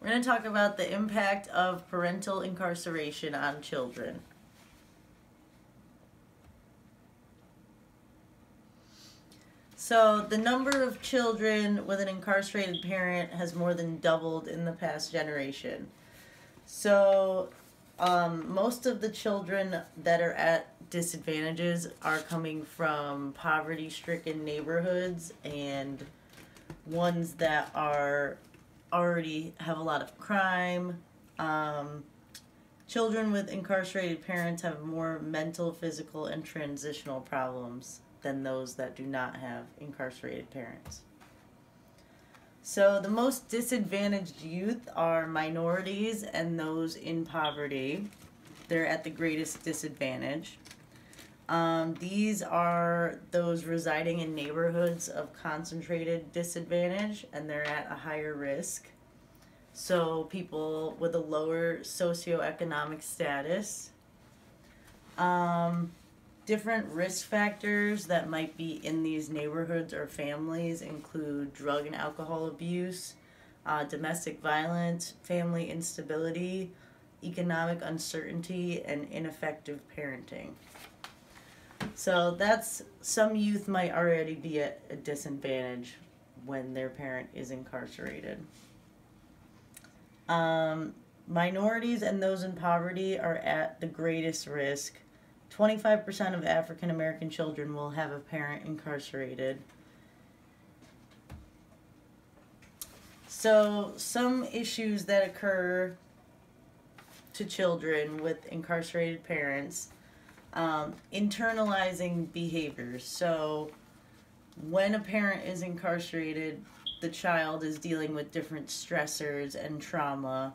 We're going to talk about the impact of parental incarceration on children. So the number of children with an incarcerated parent has more than doubled in the past generation. So most of the children that are at disadvantages are coming from poverty-stricken neighborhoods and ones that are already have a lot of crime. Children with incarcerated parents have more mental, physical, and transitional problems than those that do not have incarcerated parents. So the most disadvantaged youth are minorities and those in poverty. They're at the greatest disadvantage. These are those residing in neighborhoods of concentrated disadvantage, and they're at a higher risk. So people with a lower socioeconomic status. Different risk factors that might be in these neighborhoods or families include drug and alcohol abuse, domestic violence, family instability, economic uncertainty, and ineffective parenting. So some youth might already be at a disadvantage when their parent is incarcerated. Minorities and those in poverty are at the greatest risk. 25% of African American children will have a parent incarcerated. So some issues that occur to children with incarcerated parents, internalizing behaviors. So when a parent is incarcerated, the child is dealing with different stressors and trauma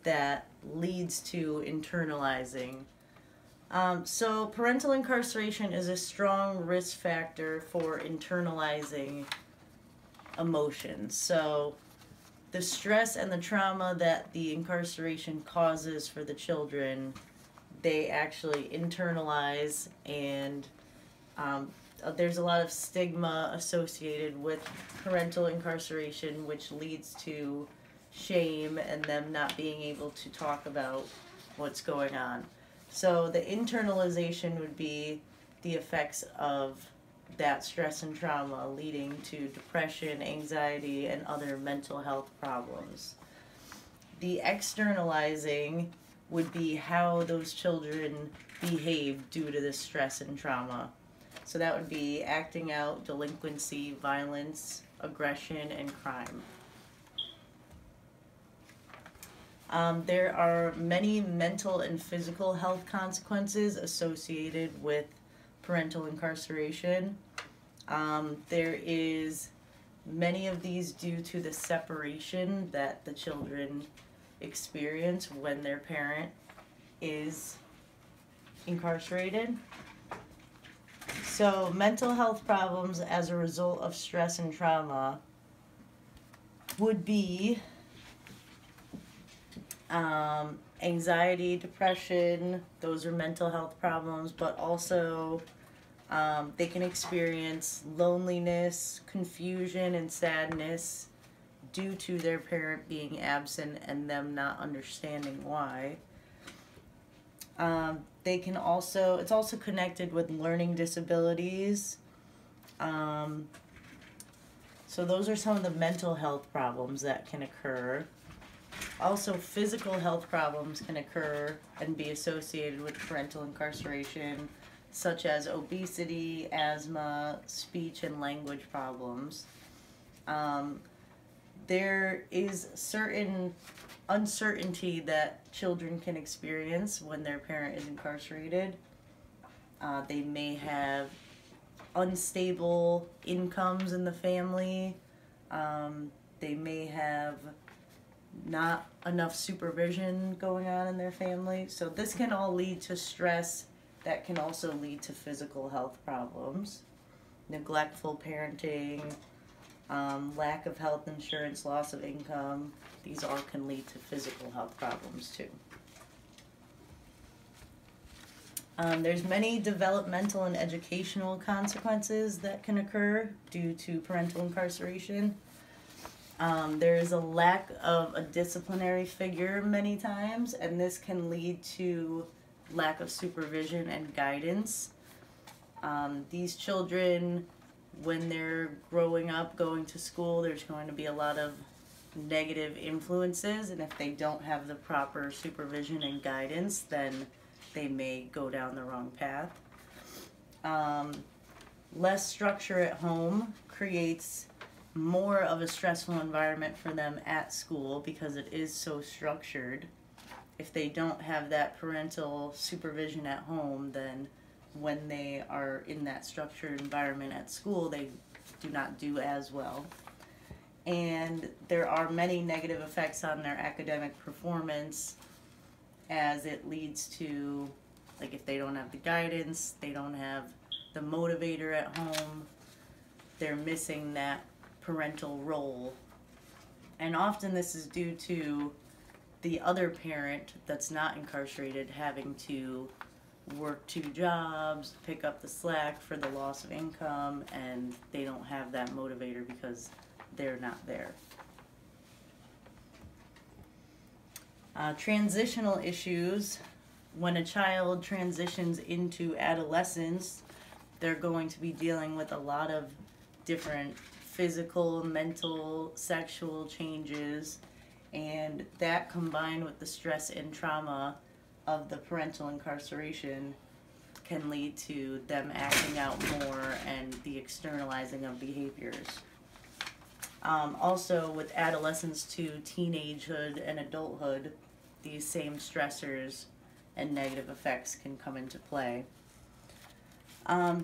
that leads to internalizing. So parental incarceration is a strong risk factor for internalizing emotions. So the stress and the trauma that the incarceration causes for the children, they actually internalize, and there's a lot of stigma associated with parental incarceration, which leads to shame and them not being able to talk about what's going on. So the internalization would be the effects of that stress and trauma leading to depression, anxiety, and other mental health problems. The externalizing would be how those children behave due to the stress and trauma. So that would be acting out, delinquency, violence, aggression, and crime. There are many mental and physical health consequences associated with parental incarceration. There is many of these due to the separation that the children experience when their parent is incarcerated. So mental health problems as a result of stress and trauma would be anxiety, depression. Those are mental health problems, but also they can experience loneliness, confusion, and sadness due to their parent being absent and them not understanding why. It's also connected with learning disabilities. So those are some of the mental health problems that can occur. Also, physical health problems can occur and be associated with parental incarceration, such as obesity, asthma, speech and language problems. There is certain uncertainty that children can experience when their parent is incarcerated. They may have unstable incomes in the family. They may have not enough supervision going on in their family. So this can all lead to stress that can also lead to physical health problems. Neglectful parenting, lack of health insurance, loss of income, these all can lead to physical health problems too. There's many developmental and educational consequences that can occur due to parental incarceration. There is a lack of a disciplinary figure many times, and this can lead to lack of supervision and guidance. These children, when they're growing up, going to school, there's going to be a lot of negative influences, and if they don't have the proper supervision and guidance, then they may go down the wrong path. Less structure at home creates more of a stressful environment for them at school because it is so structured. If they don't have that parental supervision at home, then when they are in that structured environment at school, they do not do as well. And there are many negative effects on their academic performance, as it leads to, like, if they don't have the guidance, they don't have the motivator at home, they're missing that parental role. And often this is due to the other parent that's not incarcerated having to work 2 jobs, pick up the slack for the loss of income, and they don't have that motivator because they're not there. Transitional issues. When a child transitions into adolescence, they're going to be dealing with a lot of different physical, mental, sexual changes, and that combined with the stress and trauma of the parental incarceration can lead to them acting out more and the externalizing of behaviors. Also, with adolescence to teenagehood and adulthood, these same stressors and negative effects can come into play.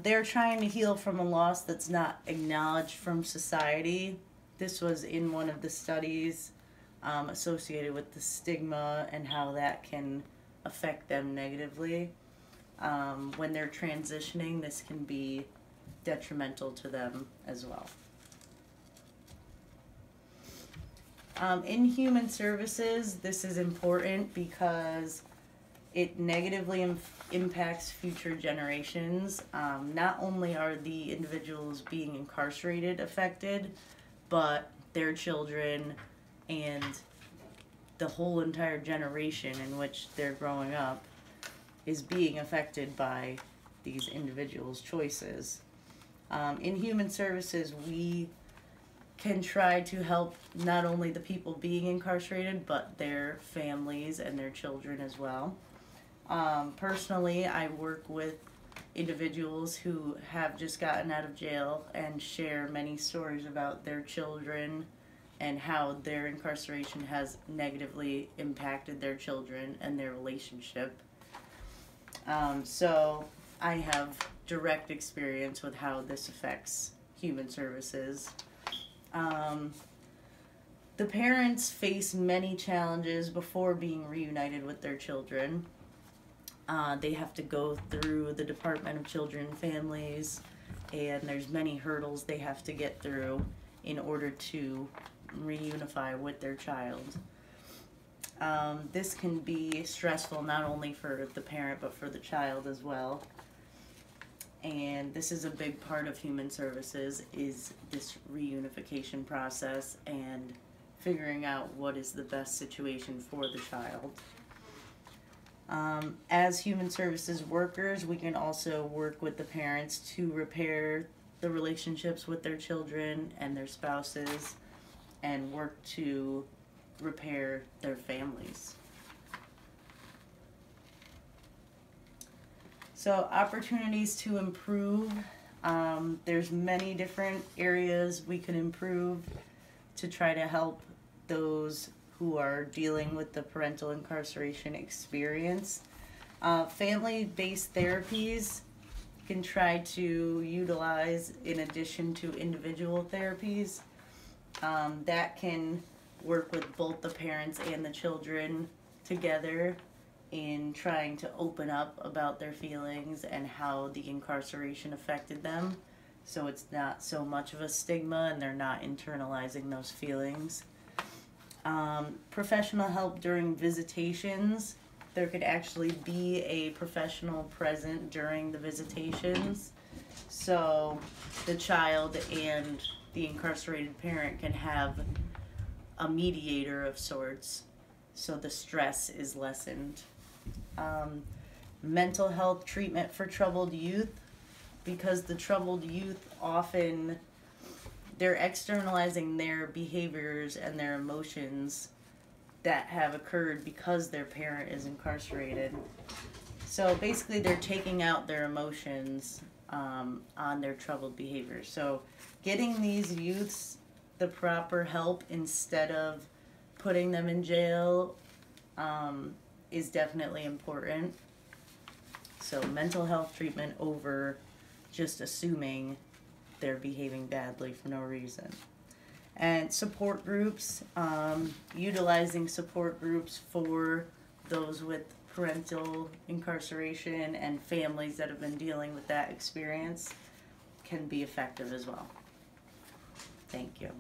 They're trying to heal from a loss that's not acknowledged from society. This was in one of the studies associated with the stigma and how that can affect them negatively. When they're transitioning, this can be detrimental to them as well. In human services, this is important because it negatively impacts future generations. Not only are the individuals being incarcerated affected, but their children and the whole entire generation in which they're growing up is being affected by these individuals' choices. In human services, we can try to help not only the people being incarcerated, but their families and their children as well. Personally, I work with individuals who have just gotten out of jail and share many stories about their children and how their incarceration has negatively impacted their children and their relationship. So I have direct experience with how this affects human services. The parents face many challenges before being reunited with their children. They have to go through the Department of Children and Families, and there's many hurdles they have to get through in order to reunify with their child. This can be stressful not only for the parent but for the child as well. And this is a big part of human services, is this reunification process and figuring out what is the best situation for the child. As human services workers, we can also work with the parents to repair the relationships with their children and their spouses and work to repair their families. So opportunities to improve. There's many different areas we can improve to try to help those who are dealing with the parental incarceration experience. Family-based therapies can try to utilize in addition to individual therapies. That can work with both the parents and the children together in trying to open up about their feelings and how the incarceration affected them, so it's not so much of a stigma and they're not internalizing those feelings. Professional help during visitations. There could actually be a professional present during the visitations, so the child and the incarcerated parent can have a mediator of sorts, so the stress is lessened. Mental health treatment for troubled youth, because the troubled youth often, they're externalizing their behaviors and their emotions that have occurred because their parent is incarcerated. So basically they're taking out their emotions on their troubled behaviors. So getting these youths the proper help instead of putting them in jail is definitely important. So mental health treatment over just assuming they're behaving badly for no reason. And support groups, utilizing support groups for those with parental incarceration and families that have been dealing with that experience can be effective as well. Thank you.